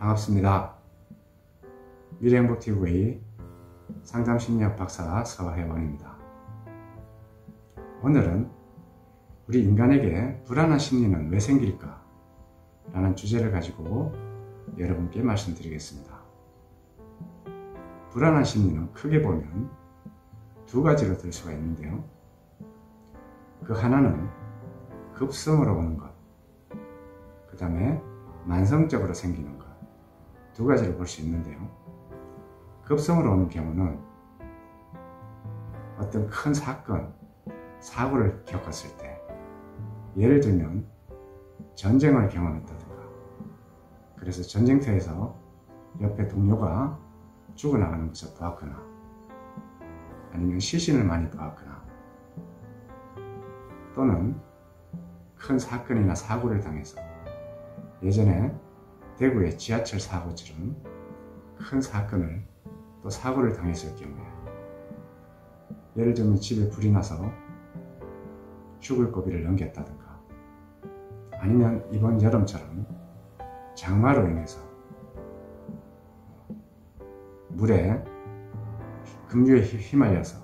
반갑습니다. 미래행복TV 상담심리학 박사 서혜원입니다. 오늘은 우리 인간에게 불안한 심리는 왜 생길까? 라는 주제를 가지고 여러분께 말씀드리겠습니다. 불안한 심리는 크게 보면 두 가지로 들 수가 있는데요. 그 하나는 급성으로 오는 것, 그 다음에 만성적으로 생기는 것, 두 가지로 볼 수 있는데요. 급성으로 오는 경우는 어떤 큰 사건, 사고를 겪었을 때, 예를 들면 전쟁을 경험했다든가, 그래서 전쟁터에서 옆에 동료가 죽어나가는 것을 보았거나, 아니면 시신을 많이 보았거나, 또는 큰 사건이나 사고를 당해서 예전에 대구의 지하철 사고처럼 큰 사건을 또 사고를 당했을 경우에, 예를 들면 집에 불이 나서 죽을 고비를 넘겼다든가, 아니면 이번 여름처럼 장마로 인해서 물에 급류에 휘말려서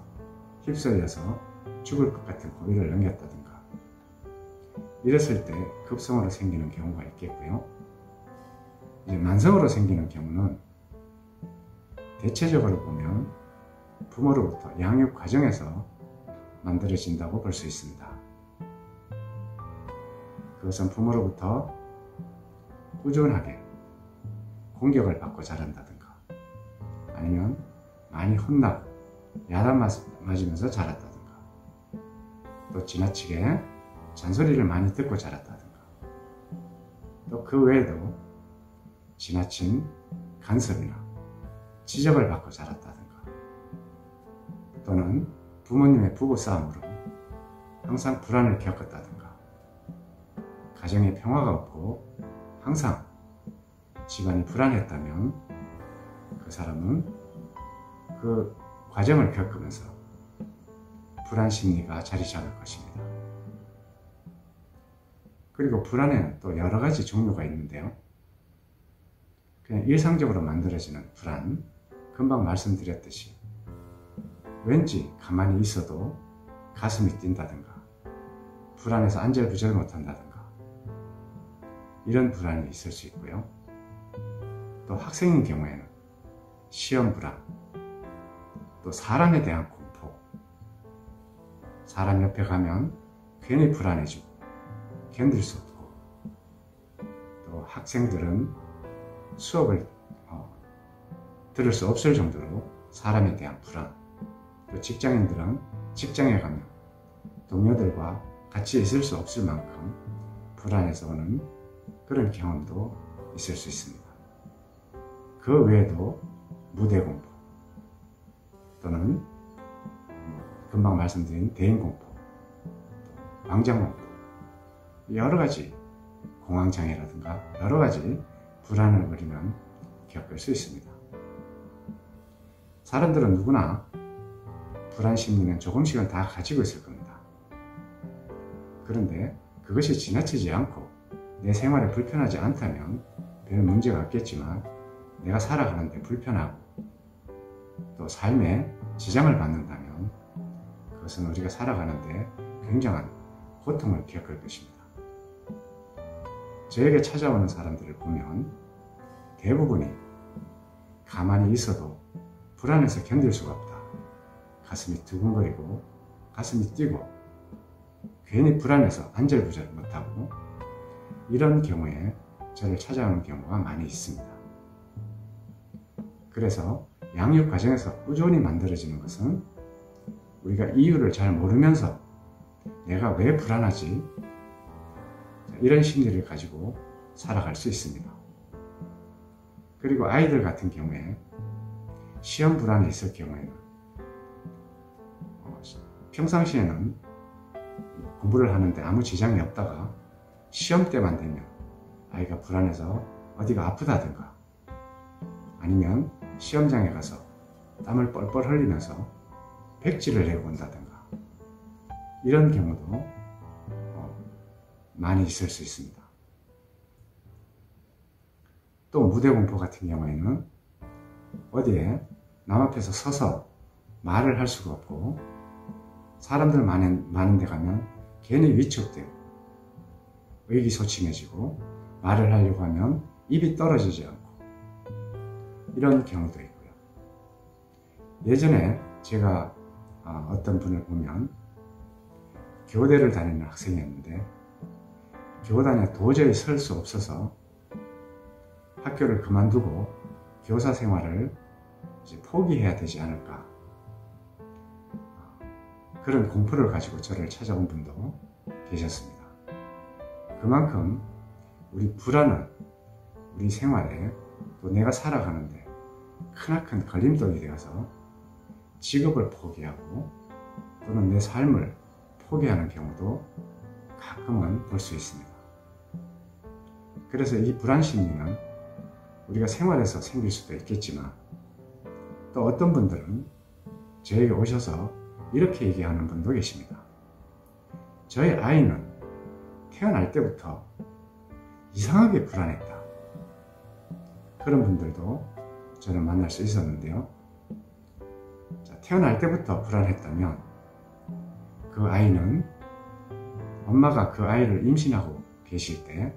휩쓸려서 죽을 것 같은 고비를 넘겼다든가, 이랬을 때 급성으로 생기는 경우가 있겠고요. 이제 만성으로 생기는 경우는 대체적으로 보면 부모로부터 양육 과정에서 만들어진다고 볼 수 있습니다. 그것은 부모로부터 꾸준하게 공격을 받고 자란다든가, 아니면 많이 혼나고 야단 맞으면서 자랐다든가, 또 지나치게 잔소리를 많이 듣고 자랐다든가, 또 그 외에도 지나친 간섭이나 지적을 받고 자랐다든가, 또는 부모님의 부부싸움으로 항상 불안을 겪었다든가, 가정에 평화가 없고 항상 집안이 불안했다면 그 사람은 그 과정을 겪으면서 불안 심리가 자리 잡을 것입니다. 그리고 불안에는 또 여러 가지 종류가 있는데요. 그냥 일상적으로 만들어지는 불안, 금방 말씀드렸듯이 왠지 가만히 있어도 가슴이 뛴다든가, 불안해서 안절부절 못한다든가, 이런 불안이 있을 수 있고요. 또 학생인 경우에는 시험 불안, 또 사람에 대한 공포, 사람 옆에 가면 괜히 불안해지고 견딜 수 없고, 또 학생들은 수업을 들을 수 없을 정도로 사람에 대한 불안, 또 직장인들은 직장에 가면 동료들과 같이 있을 수 없을 만큼 불안해서 오는 그런 경험도 있을 수 있습니다. 그 외에도 무대 공포, 또는 금방 말씀드린 대인 공포, 광장 공포, 여러 가지 공황장애라든가 여러 가지 불안을 우리는 겪을 수 있습니다. 사람들은 누구나 불안 심리는 조금씩은 다 가지고 있을 겁니다. 그런데 그것이 지나치지 않고 내 생활에 불편하지 않다면 별 문제가 없겠지만, 내가 살아가는데 불편하고 또 삶에 지장을 받는다면 그것은 우리가 살아가는데 굉장한 고통을 겪을 것입니다. 저에게 찾아오는 사람들을 보면 대부분이 가만히 있어도 불안해서 견딜 수가 없다, 가슴이 두근거리고 가슴이 뛰고 괜히 불안해서 안절부절 못하고, 이런 경우에 저를 찾아오는 경우가 많이 있습니다. 그래서 양육 과정에서 꾸준히 만들어지는 것은 우리가 이유를 잘 모르면서 내가 왜 불안하지? 이런 심리를 가지고 살아갈 수 있습니다. 그리고 아이들 같은 경우에 시험 불안이 있을 경우에는 평상시에는 공부를 하는데 아무 지장이 없다가 시험 때만 되면 아이가 불안해서 어디가 아프다든가, 아니면 시험장에 가서 땀을 뻘뻘 흘리면서 백지를 내고 온다든가, 이런 경우도 많이 있을 수 있습니다. 또 무대공포 같은 경우에는 어디에 남 앞에서 서서 말을 할 수가 없고, 사람들 많은 데 가면 괜히 위축되고 의기소침해지고 말을 하려고 하면 입이 떨어지지 않고 이런 경우도 있고요. 예전에 제가 어떤 분을 보면 교대를 다니는 학생이었는데 교단에 도저히 설 수 없어서 학교를 그만두고 교사 생활을 이제 포기해야 되지 않을까, 그런 공포를 가지고 저를 찾아온 분도 계셨습니다. 그만큼 우리 불안은 우리 생활에 또 내가 살아가는데 크나큰 걸림돌이 되어서 직업을 포기하고 또는 내 삶을 포기하는 경우도 가끔은 볼 수 있습니다. 그래서 이 불안 심리는 우리가 생활에서 생길 수도 있겠지만, 또 어떤 분들은 저에게 오셔서 이렇게 얘기하는 분도 계십니다. 저희 아이는 태어날 때부터 이상하게 불안했다. 그런 분들도 저는 만날 수 있었는데요. 자, 태어날 때부터 불안했다면 그 아이는 엄마가 그 아이를 임신하고 계실 때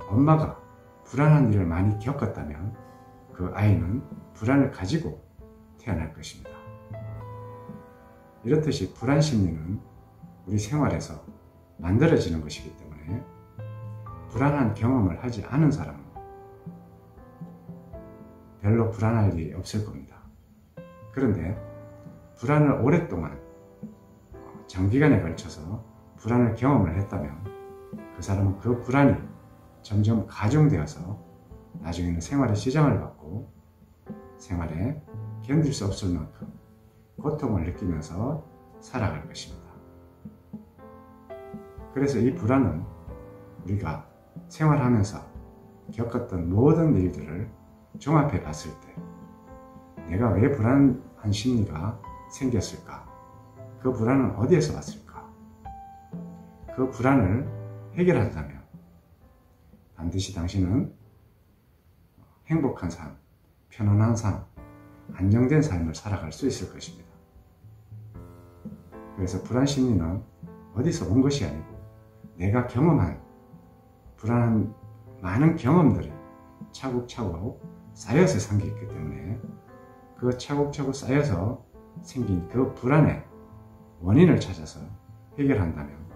엄마가 불안한 일을 많이 겪었다면 그 아이는 불안을 가지고 태어날 것입니다. 이렇듯이 불안 심리는 우리 생활에서 만들어지는 것이기 때문에 불안한 경험을 하지 않은 사람은 별로 불안할 일이 없을 겁니다. 그런데 불안을 오랫동안 장기간에 걸쳐서 불안을 경험을 했다면 그 사람은 그 불안이 점점 가중되어서 나중에는 생활에 지장을 받고 생활에 견딜 수 없을 만큼 고통을 느끼면서 살아갈 것입니다. 그래서 이 불안은 우리가 생활하면서 겪었던 모든 일들을 종합해 봤을 때 내가 왜 불안한 심리가 생겼을까? 그 불안은 어디에서 왔을까? 그 불안을 해결한다면 반드시 당신은 행복한 삶, 편안한 삶, 안정된 삶을 살아갈 수 있을 것입니다. 그래서 불안 심리는 어디서 온 것이 아니고 내가 경험한 불안한 많은 경험들이 차곡차곡 쌓여서 생겼기 때문에 그 차곡차곡 쌓여서 생긴 그 불안의 원인을 찾아서 해결한다면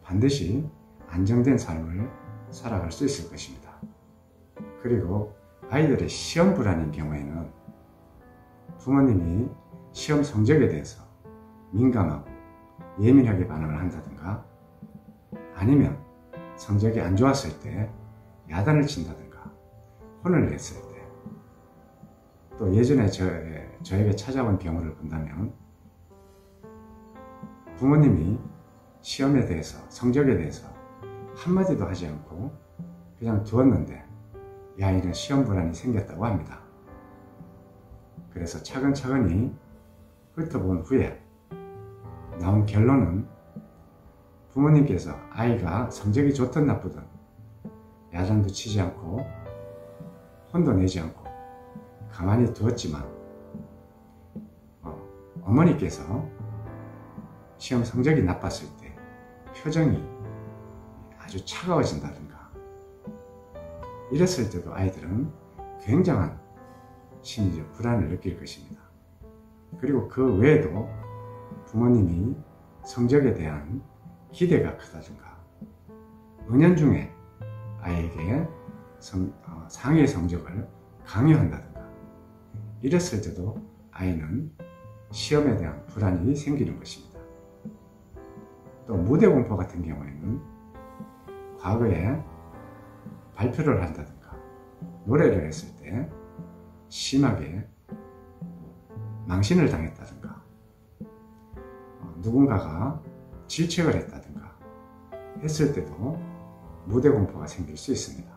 반드시 안정된 삶을 살아갈 수 있을 것입니다. 그리고 아이들의 시험 불안인 경우에는 부모님이 시험 성적에 대해서 민감하고 예민하게 반응을 한다든가, 아니면 성적이 안 좋았을 때 야단을 친다든가 혼을 냈을 때, 또 예전에 저에게 찾아온 경우를 본다면 부모님이 시험에 대해서, 성적에 대해서 한마디도 하지 않고 그냥 두었는데 이 아이는 시험 불안이 생겼다고 합니다. 그래서 차근차근히 훑어본 후에 나온 결론은 부모님께서 아이가 성적이 좋든 나쁘든 야단도 치지 않고 혼도 내지 않고 가만히 두었지만 어머니께서 시험 성적이 나빴을 때 표정이 아주 차가워진다든가 이랬을 때도 아이들은 굉장한 심리적 불안을 느낄 것입니다. 그리고 그 외에도 부모님이 성적에 대한 기대가 크다든가 은연중에 아이에게 상위 성적을 강요한다든가 이랬을 때도 아이는 시험에 대한 불안이 생기는 것입니다. 또 무대공포 같은 경우에는 과거에 발표를 한다든가 노래를 했을 때 심하게 망신을 당했다든가 누군가가 질책을 했다든가 했을 때도 무대공포가 생길 수 있습니다.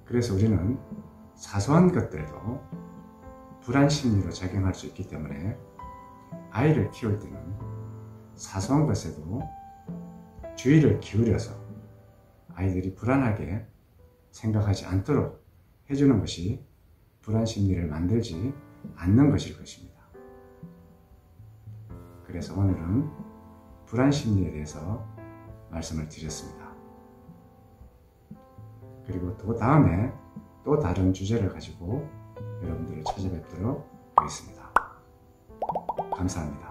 그래서 우리는 사소한 것들도 불안 심리로 작용할 수 있기 때문에 아이를 키울 때는 사소한 것에도 주의를 기울여서 아이들이 불안하게 생각하지 않도록 해주는 것이 불안 심리를 만들지 않는 것일 것입니다. 그래서 오늘은 불안 심리에 대해서 말씀을 드렸습니다. 그리고 또 다음에 또 다른 주제를 가지고 여러분들을 찾아뵙도록 하겠습니다. 감사합니다.